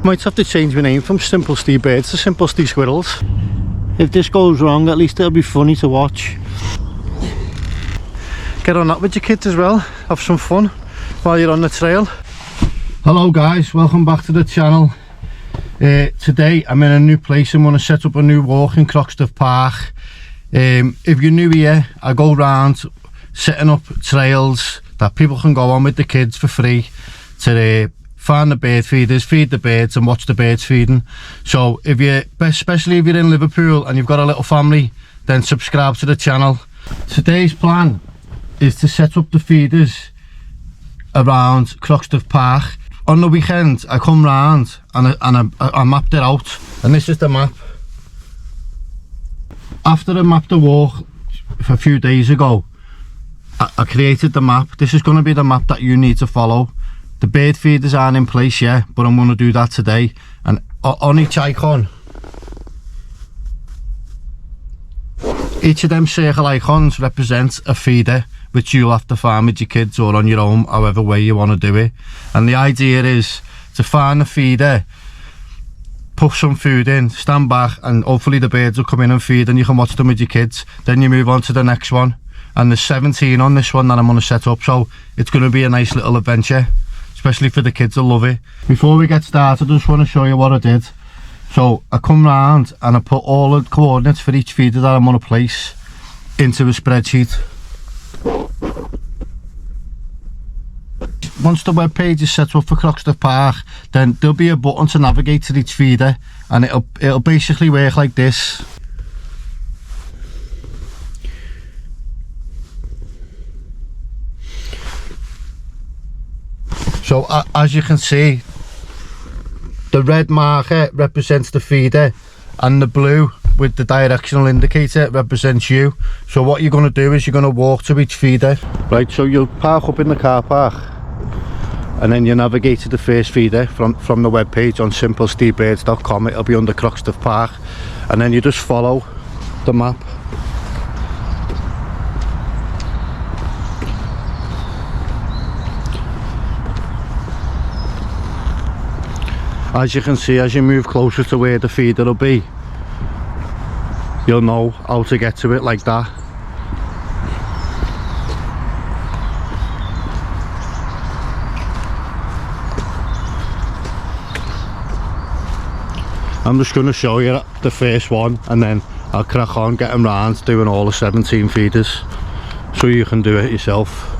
Might have to change my name from Simple Steve Birds to Simple Steve Squirrels. If this goes wrong, at least it'll be funny to watch. Get on that with your kids as well, have some fun while you're on the trail. Hello guys, welcome back to the channel. Today I'm in a new place. I'm going to set up a new walk in Croxteth Park. If you're new here, I go round setting up trails that people can go on with the kids for free to find the bird feeders, feed the birds and watch the birds feeding. So if you, especially if you're in Liverpool and you've got a little family, then subscribe to the channel. Today's plan is to set up the feeders around Croxteth Park. On the weekend I come round and I mapped it out, and this is the map. After I mapped the walk a few days ago, I created the map. This is going to be the map that you need to follow. The bird feeders aren't in place yet, but I'm going to do that today. And on each icon, each of them circle icons represents a feeder, which you'll have to find with your kids or on your own, however way you want to do it. And the idea is to find the feeder, put some food in, stand back, and hopefully the birds will come in and feed and you can watch them with your kids. Then you move on to the next one. And there's 17 on this one that I'm going to set up, so it's going to be a nice little adventure, especially for the kids. Will love it. Before we get started, I just want to show you what I did. So I come round and I put all the coordinates for each feeder that I'm going to place into a spreadsheet. Once the web page is set up for Croxteth Park, then there'll be a button to navigate to each feeder, and it'll basically work like this. So as you can see, the red marker represents the feeder and the blue with the directional indicator represents you. So what you're going to do is you're going to walk to each feeder. Right, so you'll park up in the car park and then you navigate to the first feeder from the web page on simplestevebirds.com. It'll be under Croxteth Park, and then you just follow the map. As you can see, as you move closer to where the feeder will be, you'll know how to get to it like that. I'm just going to show you the first one, and then I'll crack on getting round doing all the 17 feeders so you can do it yourself.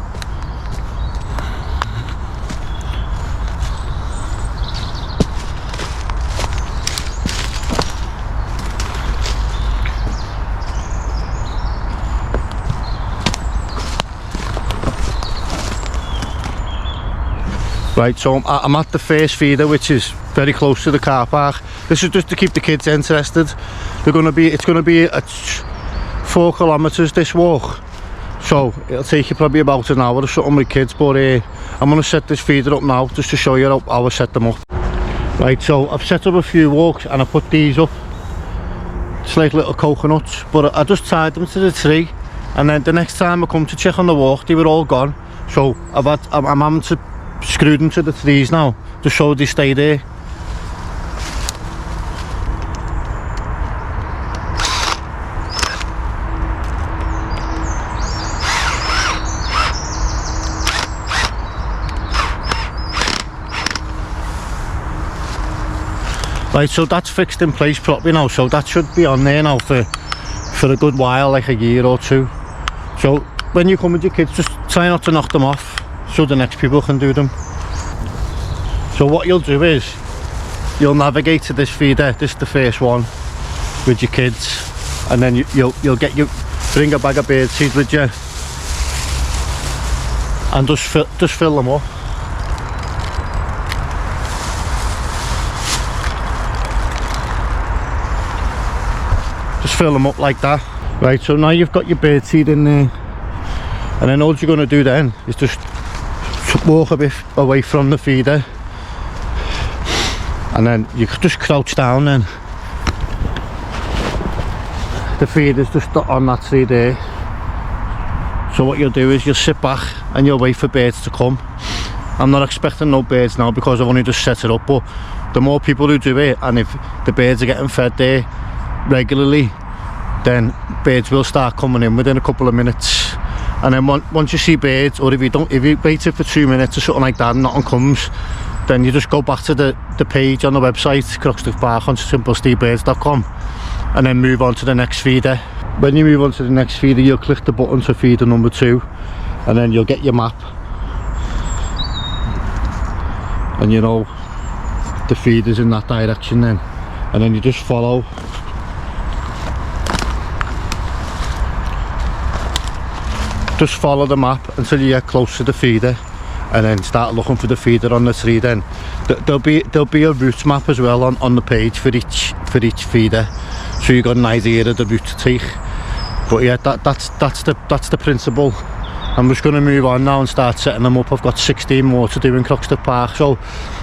Right, so I'm at the first feeder, which is very close to the car park. This is just to keep the kids interested. It's going to be at 4 kilometres this walk, so it'll take you probably about an hour or something with kids. But I'm going to set this feeder up now just to show you how I set them up. Right, so I've set up a few walks and I put these up. It's like little coconuts, but I just tied them to the tree, and then the next time I come to check on the walk, they were all gone. So I'm having to screw them to the trees now just so they stay there. Right, so that's fixed in place properly now, so that should be on there now for a good while, like a year or two. So when you come with your kids, just try not to knock them off so the next people can do them. So what you'll do is you'll navigate to this feeder, this is the first one, with your kids, and then you'll bring a bag of bird seed with you and just fill them up. Just fill them up like that. Right, so now you've got your bird seed in there, and then all you're going to do then is just walk a bit away from the feeder, and then you just crouch down. Then the feeder's just on that tree there, so what you'll do is you'll sit back and you'll wait for birds to come. I'm not expecting no birds now because I've only just set it up, but the more people who do it, and if the birds are getting fed there regularly, then birds will start coming in within a couple of minutes. And then once you see birds, or if you wait it for 2 minutes or something like that and nothing comes, then you just go back to the page on the website, Croxteth Park, on simplesteverbirds.com, and then move on to the next feeder. When you move on to the next feeder, you'll click the button to feeder number 2, and then you'll get your map, and you know the feeder's in that direction then, and then you just follow. Just follow the map until you get close to the feeder, and then start looking for the feeder on the tree. Then there'll be a route map as well on the page for each feeder, so you got an idea of the route to take. But yeah, that's the principle. I'm just going to move on now and start setting them up. I've got 16 more to do in Croxteth Park, so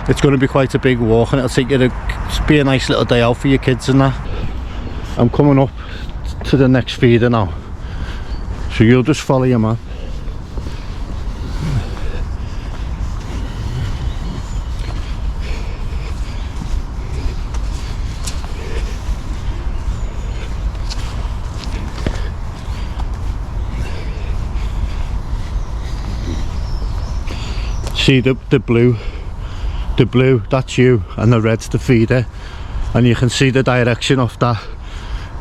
it's going to be quite a big walk, and it'll take you to be a nice little day out for your kids and that. I'm coming up to the next feeder now, so you'll just follow your map. See the blue, that's you, and the red's the feeder, and you can see the direction of that.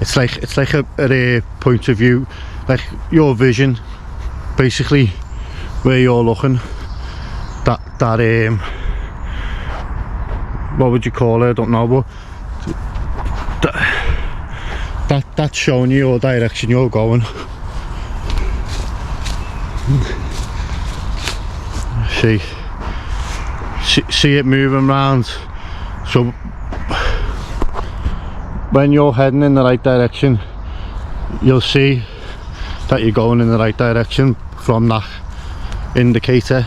It's like a point of view, like your vision, basically, where you're looking. That what would you call it? I don't know, but that's showing you your direction you're going. See it moving round. So when you're heading in the right direction, you'll see that you're going in the right direction from that indicator.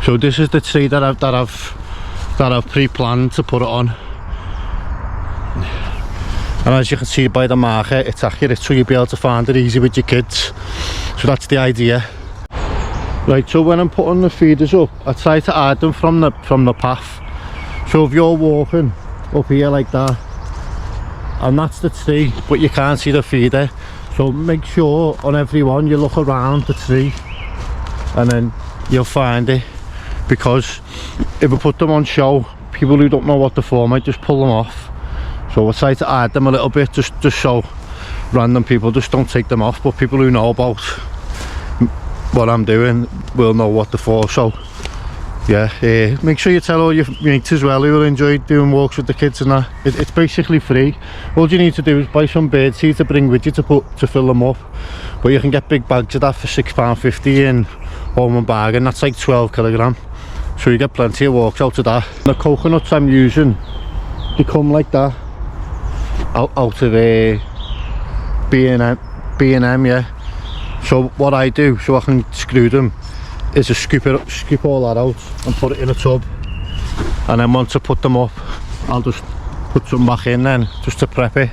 So this is the tree that I've pre-planned to put it on, and as you can see by the marker, it's accurate, so you'll be able to find it easy with your kids. So that's the idea. Right, so when I'm putting the feeders up, I try to hide them from the path. So if you're walking up here like that, and that's the tree, but you can't see the feeder, so make sure on every one you look around the tree, and then you'll find it. Because if we put them on show, people who don't know what they're for might just pull them off. So I try to hide them a little bit, just so random people just don't take them off, but people who know about what I'm doing will know what they're for. So yeah, make sure you tell all your mates as well who will enjoy doing walks with the kids and that. It's basically free. All you need to do is buy some bird seed to bring with you to fill them up, but you can get big bags of that for £6.50 in Home & Bargain. That's like 12 kilogram, so you get plenty of walks out of that. The coconuts I'm using, they come like that out of a B&M, yeah. So what I do, so I can screw them, is to scoop all that out and put it in a tub, and then once I put them up, I'll just put some back in then, just to prep it,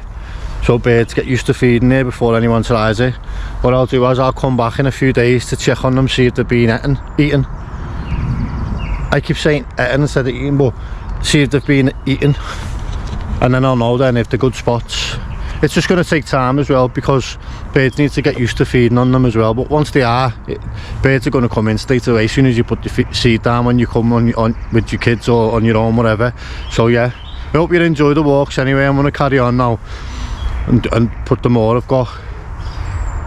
so birds get used to feeding there before anyone tries it. What I'll do is I'll come back in a few days to check on them, see if they've been eaten. I keep saying eaten instead of eating, but see if they've been eaten, and then I'll know then if they're good spots. It's just going to take time as well, because birds need to get used to feeding on them as well, but once they are, birds are going to come in straight away as soon as you put the seed down, when you come on with your kids or on your own, whatever. So yeah, I hope you enjoy the walks anyway. I'm going to carry on now and put them more. I've got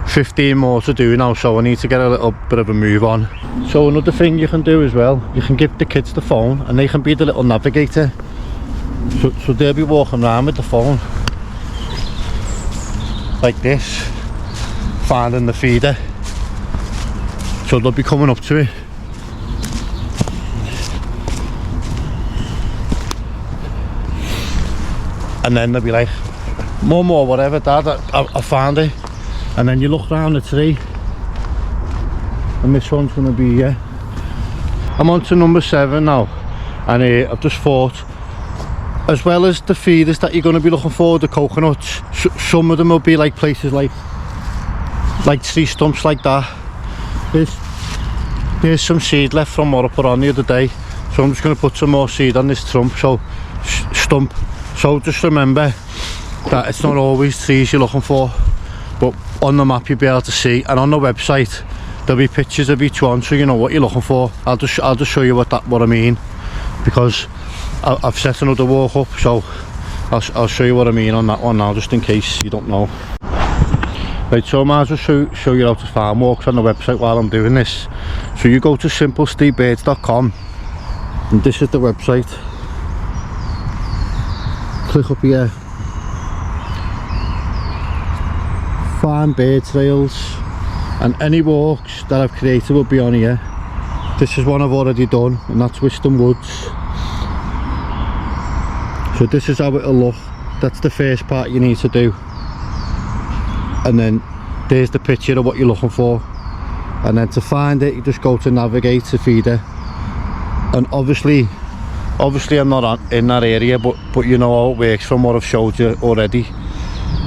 15 more to do now, so I need to get a little bit of a move on. So another thing you can do as well, you can give the kids the phone and they can be the little navigator. So they'll be walking around with the phone like this, finding the feeder, so they'll be coming up to it. And then they'll be like, Mum or whatever, Dad, I found it. And then you look around the tree, and this one's going to be here. I'm on to number 7 now, and I've just thought, as well as the feeders that you're going to be looking for, the coconuts, some of them will be like places like tree stumps like that. There's some seed left from what I put on the other day, So I'm just going to put some more seed on this stump. So just remember that it's not always trees you're looking for, but on the map you'll be able to see, and on the website there'll be pictures of each one, so you know what you're looking for. I'll just show you what I mean, because I've set another walk up, so I'll show you what I mean on that one now, just in case you don't know. Right, so I might as well show you how to farm walks on the website while I'm doing this. So you go to simplesteveBirds.com, and this is the website. Click up here, find bird trails, and any walks that I've created will be on here. This is one I've already done, and that's Wisdom Woods. So this is how it'll look. That's the first part you need to do, and then there's the picture of what you're looking for, and then to find it you just go to navigate to feeder. And obviously I'm not in that area, but you know how it works from what I've showed you already.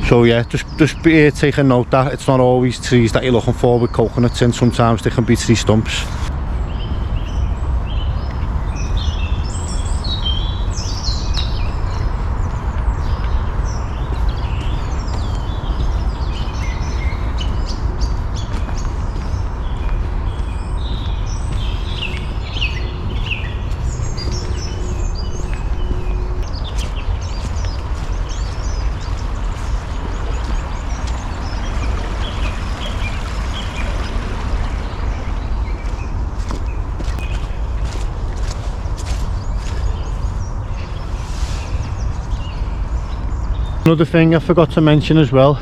So yeah, just be taking note that it's not always trees that you're looking for with coconuts in. Sometimes they can be tree stumps. Another thing I forgot to mention as well,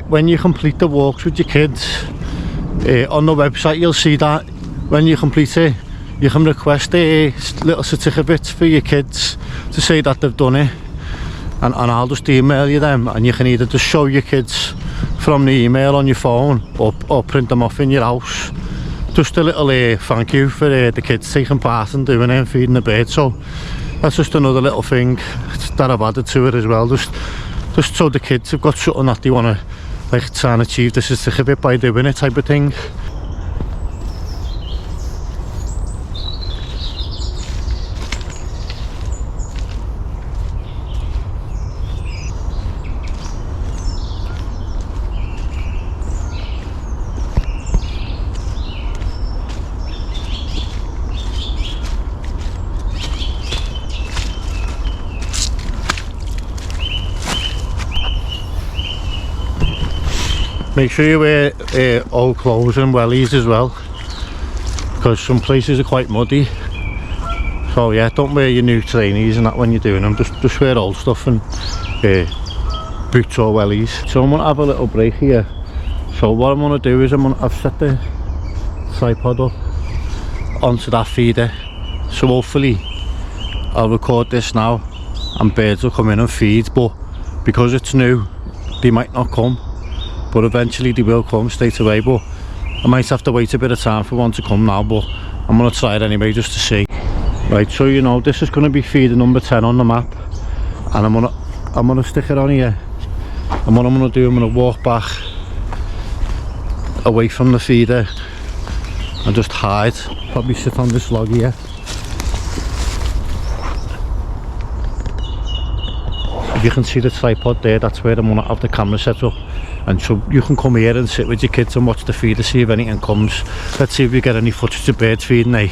when you complete the walks with your kids, on the website you'll see that when you complete it you can request little certificates for your kids to say that they've done it, and I'll just email you them, and you can either just show your kids from the email on your phone or print them off in your house. Just a little thank you for the kids taking part and doing it and feeding the birds. So that's just another little thing that I've added to it as well, just so the kids have got something that they want to like try and achieve the certificate by doing it, type of thing. Make sure you wear old clothes and wellies as well, because some places are quite muddy. So yeah, don't wear your new trainees and that when you're doing them. Just wear old stuff and boots or wellies. So I'm going to have a little break here. So what I'm going to do is I've set the tripod up onto that feeder. So hopefully I'll record this now and birds will come in and feed, but because it's new they might not come. But eventually they will come straight away, but I might have to wait a bit of time for one to come now, but I'm going to try it anyway just to see. Right, so you know this is going to be feeder number 10 on the map, and I'm gonna stick it on here, and what I'm going to do, I'm going to walk back away from the feeder and just hide, probably sit on this log here. If you can see the tripod there, that's where I'm going to have the camera set up. And so you can come here and sit with your kids and watch the feeder, see if anything comes. Let's see if we get any footage of birds feeding, eh?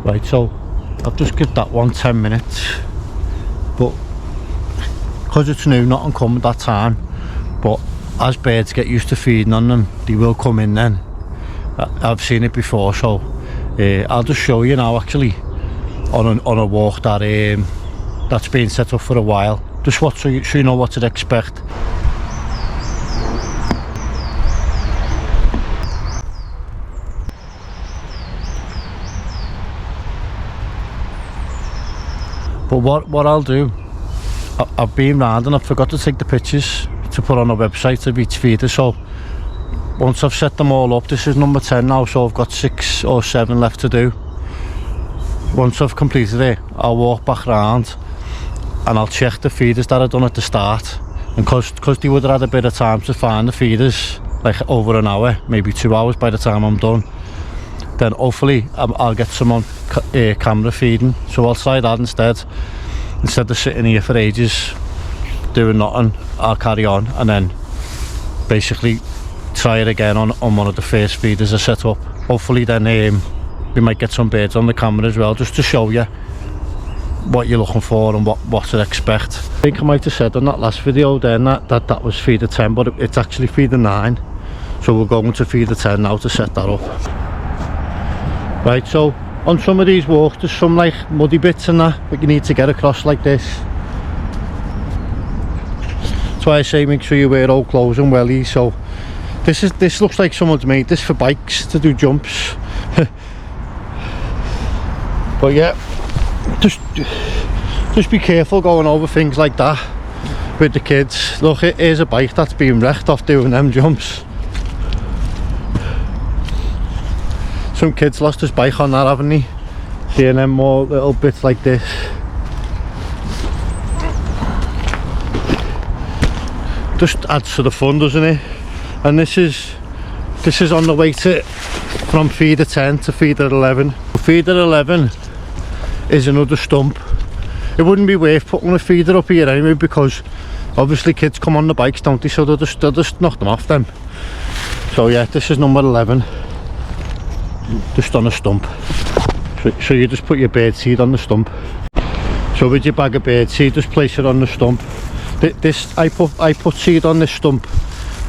Right, so I've just give that one 10 minutes. But because it's new, nothing come at that time. But as birds get used to feeding on them, they will come in then. I've seen it before, so I'll just show you now actually on a walk that's been set up for a while, just so you know what to expect. But what I'll do, I've been round and I forgot to take the pictures to put on the website of each feeder, so once I've set them all up, this is number 10 now, so I've got 6 or 7 left to do. Once I've completed it, I'll walk back round and I'll check the feeders that I've done at the start and because they would have had a bit of time to find the feeders, like over an hour, maybe 2 hours by the time I'm done, then hopefully I'll get some on camera feeding. So I'll try that instead of sitting here for ages doing nothing. I'll carry on and then basically try it again on one of the first feeders I set up. Hopefully then we might get some birds on the camera as well, just to show you what you're looking for and what to expect. I think I might have said on that last video then that was feeder 10, but it's actually feeder 9. So we're going to feeder 10 now to set that up. Right, so on some of these walks there's some like muddy bits and that you need to get across like this. That's why I say make sure you wear old clothes and wellies. So this looks like someone's made this for bikes to do jumps. But yeah, just be careful going over things like that with the kids. Look, here's a bike that's being wrecked off doing them jumps. Some kids lost his bike on that, haven't he? Seeing them more little bits like this. Just adds to the fun, doesn't it? And this is on the way from feeder 10 to feeder 11. Feeder 11 is another stump. It wouldn't be worth putting a feeder up here anyway, because obviously kids come on the bikes, don't they? So they'll just knock them off them. So yeah, this is number 11. Just on a stump. So you just put your bird seed on the stump. So with your bag of bird seed, just place it on the stump. I put seed on this stump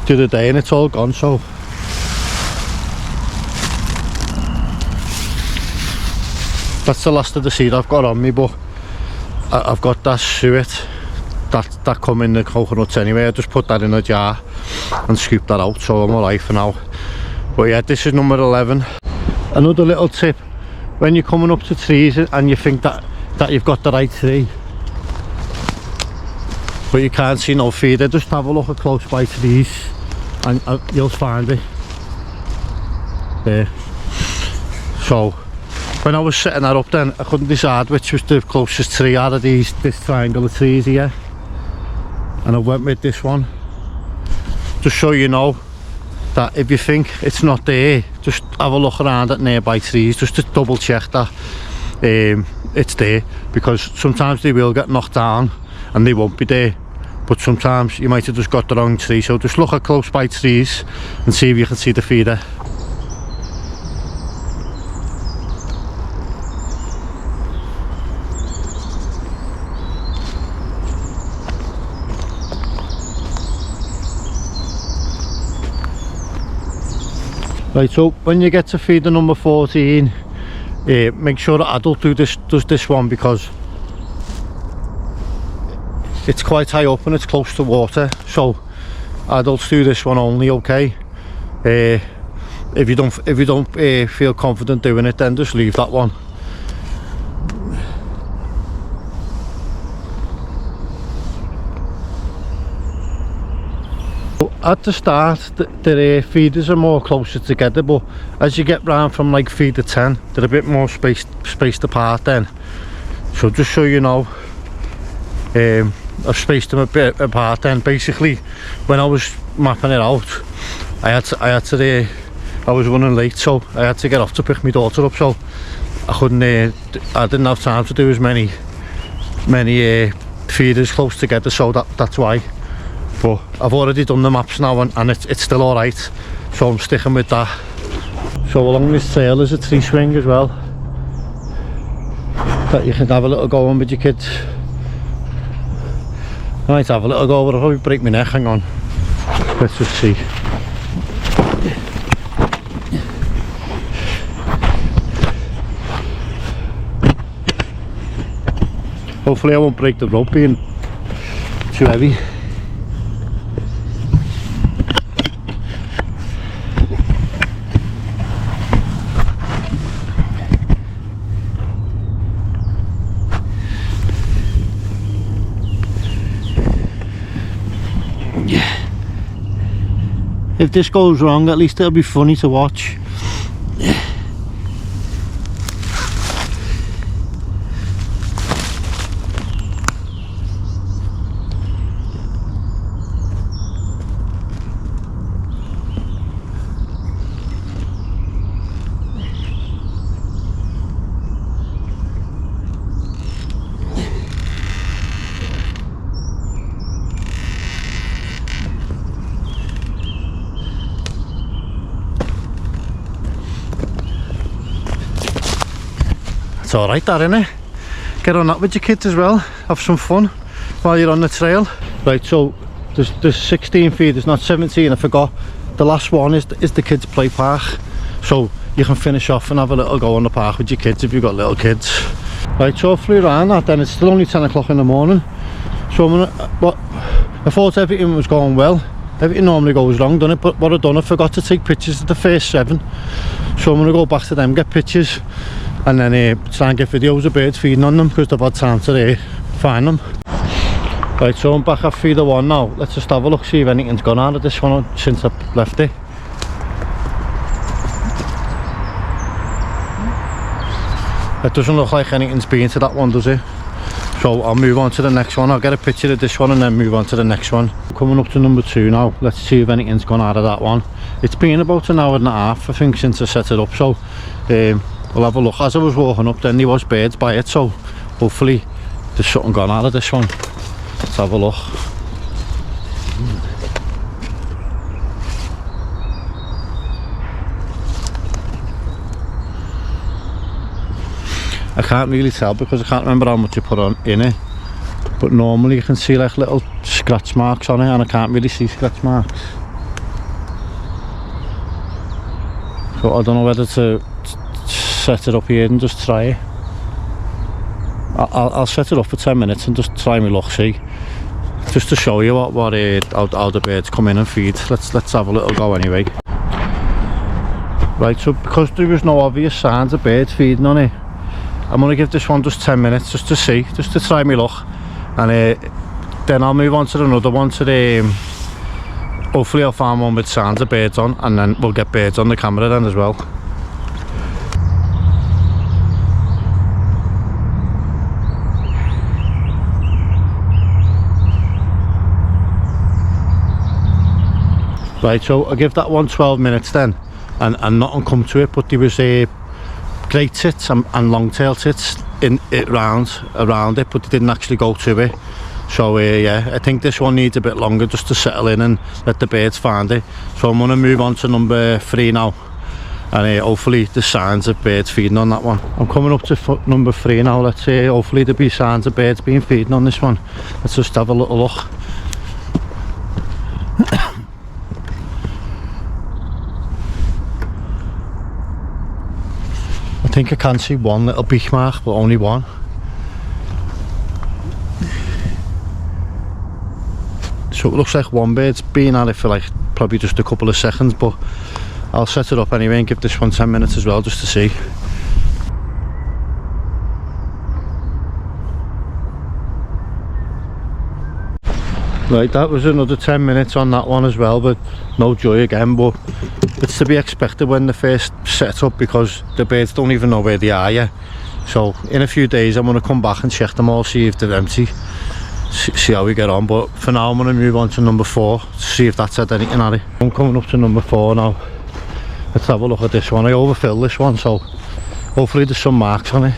the other day and it's all gone, so that's the last of the seed I've got on me. But I've got that suet that come in the coconuts anyway. I just put that in a jar and scoop that out, so I'm alright for now. But yeah, this is number 11. Another little tip, when you're coming up to trees and you think that you've got the right tree but you can't see no feeder, just have a look at close by trees and you'll find it there. So when I was setting that up then, I couldn't decide which was the closest tree out of this triangle of trees here, and I went with this one. Just so you know that if you think it's not there, just have a look around at nearby trees just to double check that it's there, because sometimes they will get knocked down and they won't be there, but sometimes you might have just got the wrong tree. So just look at close by trees and see if you can see the feeder. Right, so when you get to feeder number 14, make sure that adult does this one, because it's quite high up and it's close to water. So adults do this one only, okay? If you don't feel confident doing it, then just leave that one. At the start, the feeders are more closer together, but as you get round from like feeder 10, they're a bit more spaced apart then. So just so you know, I've spaced them a bit apart then. Basically, when I was mapping it out, I was running late, so I had to get off to pick my daughter up, so I didn't have time to do as many feeders close together, so that's why. But I've already done the maps now and it's still alright, so I'm sticking with that. So along this trail there's a tree swing as well that you can have a little go on with your kids. I might have a little go, but I'll probably break my neck. Hang on, let's just see. Hopefully I won't break the rope being too heavy. If this goes wrong, at least it'll be funny to watch. It's alright that, innit? Get on that with your kids as well, have some fun while you're on the trail. Right, so there's 16 feet, there's not 17, I forgot. The last one is the kids play park, so you can finish off and have a little go on the park with your kids if you've got little kids. Right, so I flew around that, then it's still only 10 o'clock in the morning, so I thought everything was going well. Everything normally goes wrong, doesn't it? But what I've done, I forgot to take pictures of the first 7, so I'm going to go back to them, get pictures, and then try and get videos of birds feeding on them, because they've had time to find them. Right, so I'm back at feeder 1 now. Let's just have a look, see if anything's gone out of this one since I've left it. It doesn't look like anything's been to that one, does it? So I'll move on to the next one. I'll get a picture of this one and then move on to the next one. Coming up to number 2 now. Let's see if anything's gone out of that one. It's been about an hour and a half, I think, since I set it up, so we'll have a look. As I was walking up then there was birds by it, so hopefully there's something gone out of this one. Let's have a look. I can't really tell because I can't remember how much you put on in it, but normally you can see like little scratch marks on it, and I can't really see scratch marks, so I don't know whether to set it up here and just try it. I'll set it up for 10 minutes and just try my luck, see, just to show you how the birds come in and feed. Let's have a little go anyway. Right, so because there was no obvious signs of birds feeding on it, I'm going to give this one just 10 minutes just to see, just to try my luck, and then I'll move on to another one today. Hopefully I'll find one with signs of birds on, and then we'll get birds on the camera then as well. Right, so I'll give that one 12 minutes then, and nothing come to it, but there was great tits and long-tail tits around it, but they didn't actually go to it. So yeah, I think this one needs a bit longer just to settle in and let the birds find it. So I'm going to move on to number 3 now, and hopefully there's signs of birds feeding on that one. I'm coming up to number 3 now. Let's see, hopefully there'll be signs of birds being feeding on this one. Let's just have a little look. I think I can see one little beak mark, but only one. So it looks like one bird's been at it for like probably just a couple of seconds, but I'll set it up anyway and give this one 10 minutes as well just to see. Right, that was another 10 minutes on that one as well, but no joy again, but it's to be expected when they first set up because the birds don't even know where they are yet. So in a few days I'm going to come back and check them all, see if they're empty, see how we get on. But for now I'm going to move on to number 4 to see if that's had anything at it. I'm coming up to number 4 now. Let's have a look at this one. I overfilled this one, so hopefully there's some marks on it.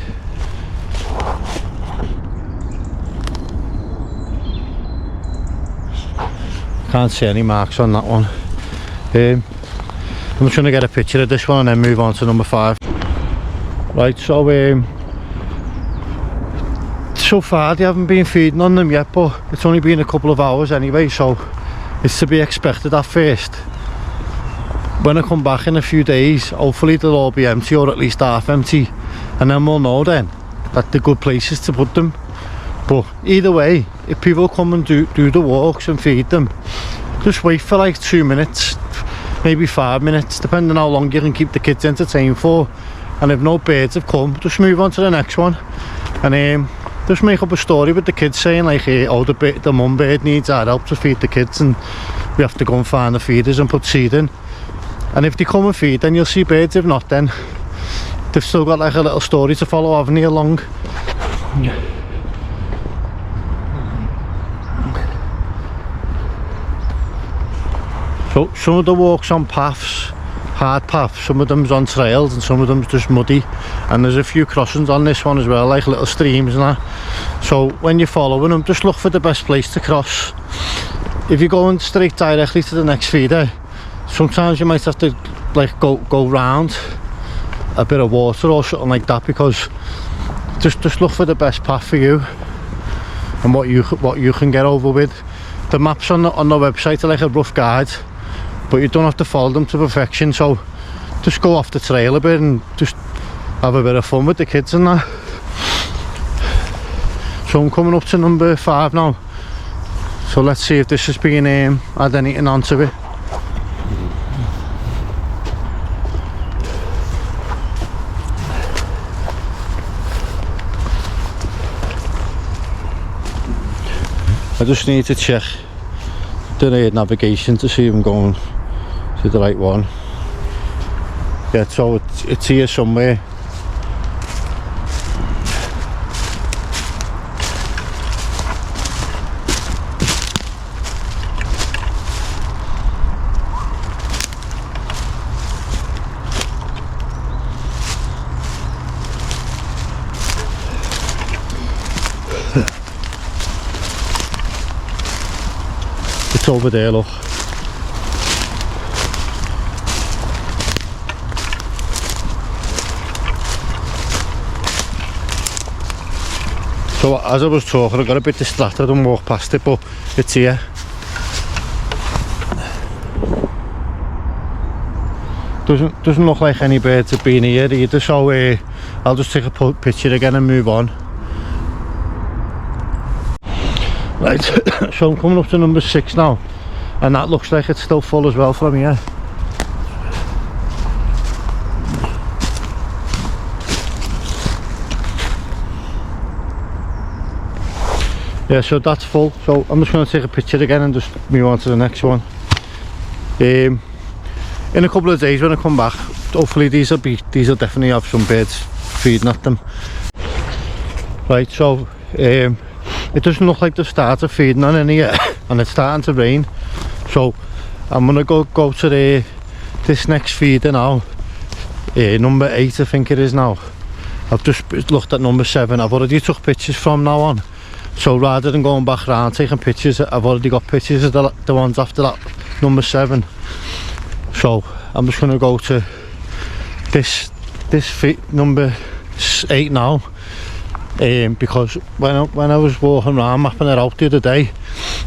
Can't see any marks on that one. I'm just going to get a picture of this one and then move on to number 5. Right, so so far they haven't been feeding on them yet, but it's only been a couple of hours anyway, so it's to be expected at first. When I come back in a few days, hopefully they'll all be empty, or at least half empty, and then we'll know then that they're good places to put them. But either way, if people come and do the walks and feed them, just wait for like 2 minutes, maybe 5 minutes, depending on how long you can keep the kids entertained for. And if no birds have come, just move on to the next one, and just make up a story with the kids saying like, oh, the mum bird needs our help to feed the kids, and we have to go and find the feeders and put seed in. And if they come and feed, then you'll see birds. If not, then they've still got like a little story to follow, haven't they, along. So some of the walks on paths, hard paths, some of them's on trails and some of them's just muddy, and there's a few crossings on this one as well, like little streams and that. So when you're following them, just look for the best place to cross. If you're going straight directly to the next feeder, sometimes you might have to like go round, a bit of water or something like that, because just look for the best path for you and what you can get over with. The maps on the website are like a rough guide, but you don't have to follow them to perfection, so just go off the trail a bit and just have a bit of fun with the kids and that. So I'm coming up to number 5 now, so let's see if this has been had anything onto it. I just need to check the navigation to see if I'm going to the right one. Yeah, so it's here somewhere. It's over there, look. So as I was talking, I got a bit distracted and walked past it, but it's here. Doesn't look like any birds have been here either, so I'll just take a picture again and move on. Right, so I'm coming up to number 6 now, and that looks like it's still full as well from here. Yeah, so that's full, so I'm just going to take a picture again and just move on to the next one. In a couple of days when I come back, hopefully these will definitely have some birds feeding at them. Right, so it doesn't look like they've started feeding on any yet, and it's starting to rain, so I'm gonna go to this next feeder now. Number 8 I think it is now. I've just looked at number 7. I've already took pictures from now on, so rather than going back round taking pictures, I've already got pictures of the ones after that, number 7. So I'm just gonna go to this number 8 now. Because when I was walking around mapping it out the other day,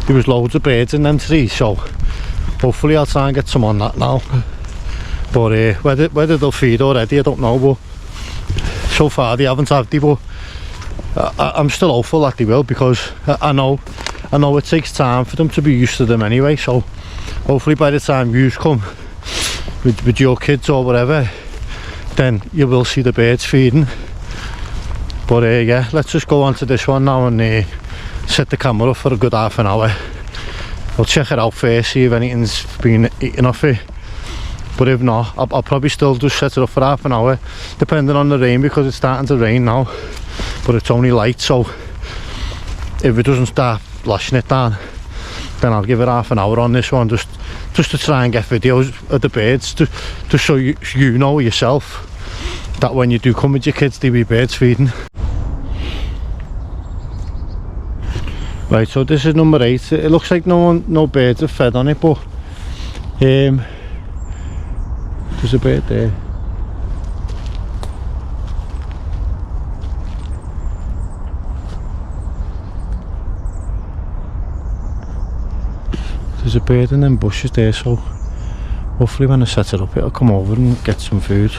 there was loads of birds in them trees, so hopefully I'll try and get some on that now. But whether they'll feed already, I don't know, but so far they haven't had, but I'm still hopeful that they will, because I know it takes time for them to be used to them anyway, so hopefully by the time you come with your kids or whatever, then you will see the birds feeding. But yeah, let's just go on to this one now and set the camera up for a good half an hour. I'll check it out first, see if anything's been eaten off it. But if not, I'll probably still just set it up for half an hour, depending on the rain, because it's starting to rain now. But it's only light, so if it doesn't start lashing it down, then I'll give it half an hour on this one, just to try and get videos of the birds, to show you know yourself that when you do come with your kids, there'll be birds feeding. Right, so this is number 8. It looks like no birds have fed on it, but there's a bird there. There's a bird in them bushes there, so hopefully when I set it up it'll come over and get some food.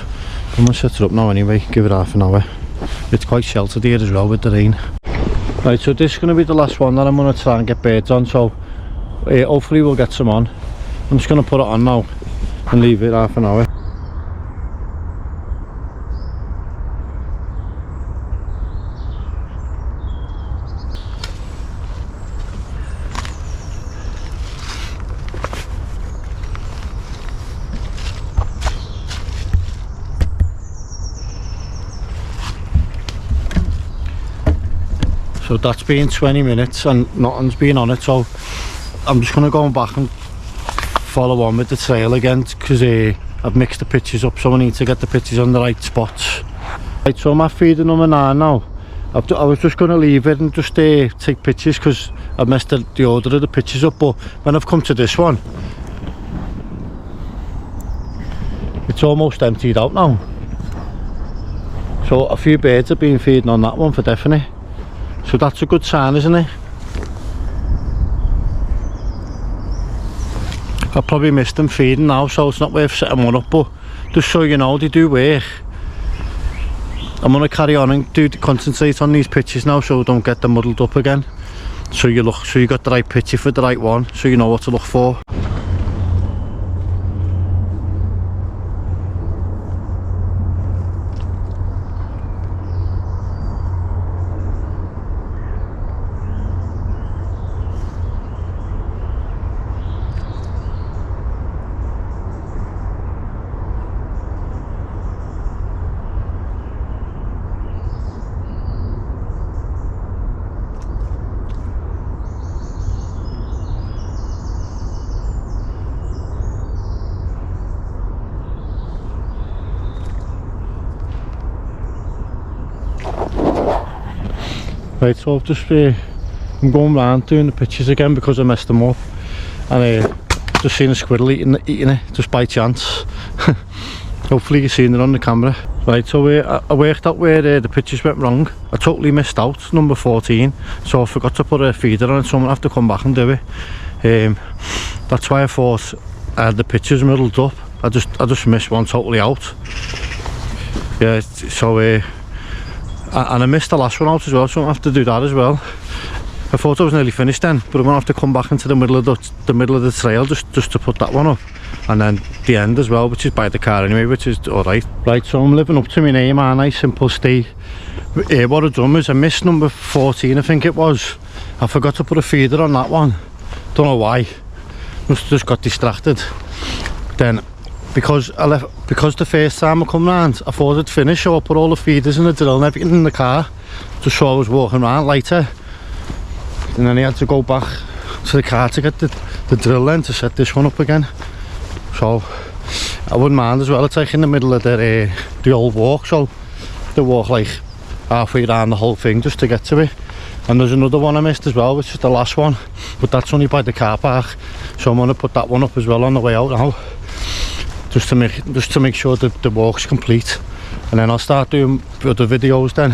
I'm gonna set it up now anyway, give it half an hour. It's quite sheltered here as well with the rain. Right, so this is going to be the last one that I'm going to try and get birds on, so hopefully we'll get some on. I'm just going to put it on now and leave it half an hour. So that's been 20 minutes and nothing's been on it, so I'm just going to go back and follow on with the trail again, because I've mixed the pictures up, so I need to get the pictures on the right spots. Right, so I'm at feeder number 9 now. I was just going to leave it and just take pictures, because I messed the order of the pictures up, but when I've come to this one, it's almost emptied out now. So a few birds have been feeding on that one for definite. So that's a good sign, isn't it? I probably missed them feeding now, so it's not worth setting one up, but just so you know, they do work. I'm going to carry on and concentrate on these pictures now, so don't get them muddled up again. So you got the right picture for the right one, so you know what to look for. Right, so I've just I'm going round doing the pictures again because I messed them up, and just seen a squirrel eating it just by chance. Hopefully you've seen it on the camera. Right, so I worked out where the pictures went wrong. I totally missed out number 14, so I forgot to put a feeder on it, so I'm gonna have to come back and do it. That's why I thought I had the pictures muddled up. I just missed one totally out. Yeah, so and I missed the last one out as well, so I'm gonna have to do that as well. I thought I was nearly finished then, but I'm gonna have to come back into the middle of the trail just to put that one up, and then the end as well, which is by the car anyway, which is all right. Right, so I'm living up to my name, aren't I? Simple Steve. What I've done is I missed number 14, I think it was. I forgot to put a feeder on that one. Don't know why. Just got distracted. Then because the first time I come round I thought I'd finish, so I put all the feeders and the drill and everything in the car just so I was walking around later, and then I had to go back to the car to get the drill then to set this one up again. So I wouldn't mind as well, it's like in the middle of the old walk, so they walk like halfway around the whole thing just to get to it. And there's another one I missed as well, which is the last one, but that's only by the car park, so I'm going to put that one up as well on the way out now, just to make sure that the walk's complete. And then I'll start doing other videos then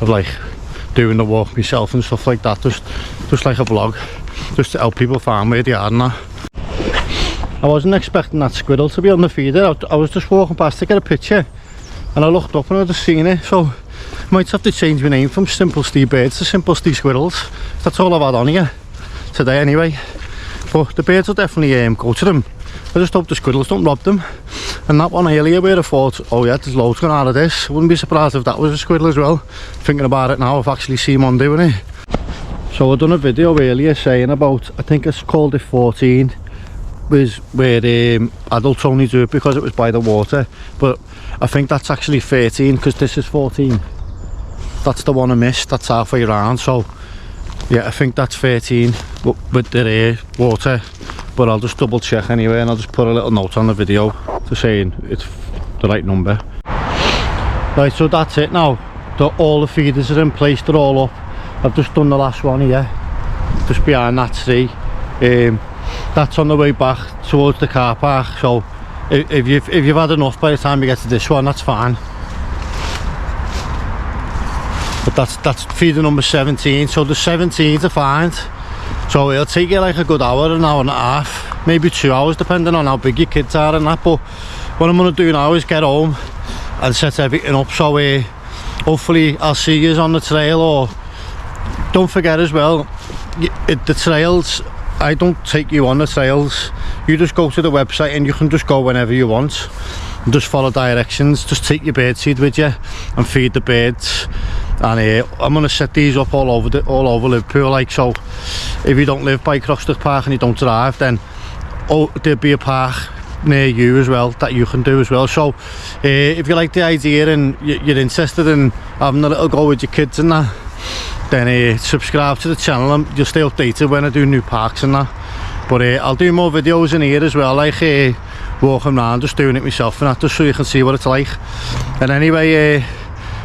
of like doing the walk myself and stuff like that, just like a vlog, just to help people find where they are and that. I wasn't expecting that squirrel to be on the feeder. I was just walking past to get a picture, and I looked up and I just seen it, so I might have to change my name from Simple Steve Birds to Simple Steve Squirrels. That's all I've had on here today anyway, but the birds will definitely go to them. I just hope the squirrels don't rob them. And that one earlier where I thought, oh yeah, there's loads going out of this, I wouldn't be surprised if that was a squirrel as well. Thinking about it now, I've actually seen one doing it. So I've done a video earlier saying about, I think it's called it 14, was where adults only do it because it was by the water, but I think that's actually 13 because this is 14. That's the one I missed, that's halfway around, so yeah, I think that's 13 with the water, but I'll just double check anyway, and I'll just put a little note on the video to saying it's the right number. Right, so that's it now. All the feeders are in place, they're all up. I've just done the last one here, just behind that tree. That's on the way back towards the car park, so if you've had enough by the time you get to this one, that's fine. But that's feeder number 17, so the 17 to find, so it'll take you like a good hour, an hour and a half, maybe 2 hours depending on how big your kids are and that. But what I'm going to do now is get home and set everything up, so hopefully I'll see you on the trail. Or don't forget as well, the trails, I don't take you on the trails, you just go to the website and you can just go whenever you want and just follow directions. Just take your bird seed with you and feed the birds. And I'm going to set these up all over Liverpool, like, so if you don't live by Croxteth Park and you don't drive, then there'll be a park near you as well that you can do as well. So if you like the idea and you're interested in having a little go with your kids and that, then subscribe to the channel and you'll stay updated when I do new parks and that. But I'll do more videos in here as well, like walking around, just doing it myself and that, just so you can see what it's like. And anyway,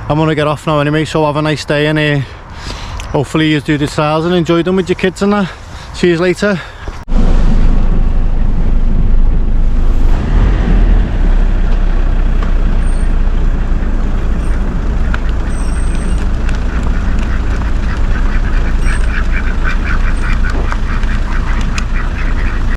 I'm gonna get off now anyway, so have a nice day, and hopefully you do the trials and enjoy them with your kids and that. See you later.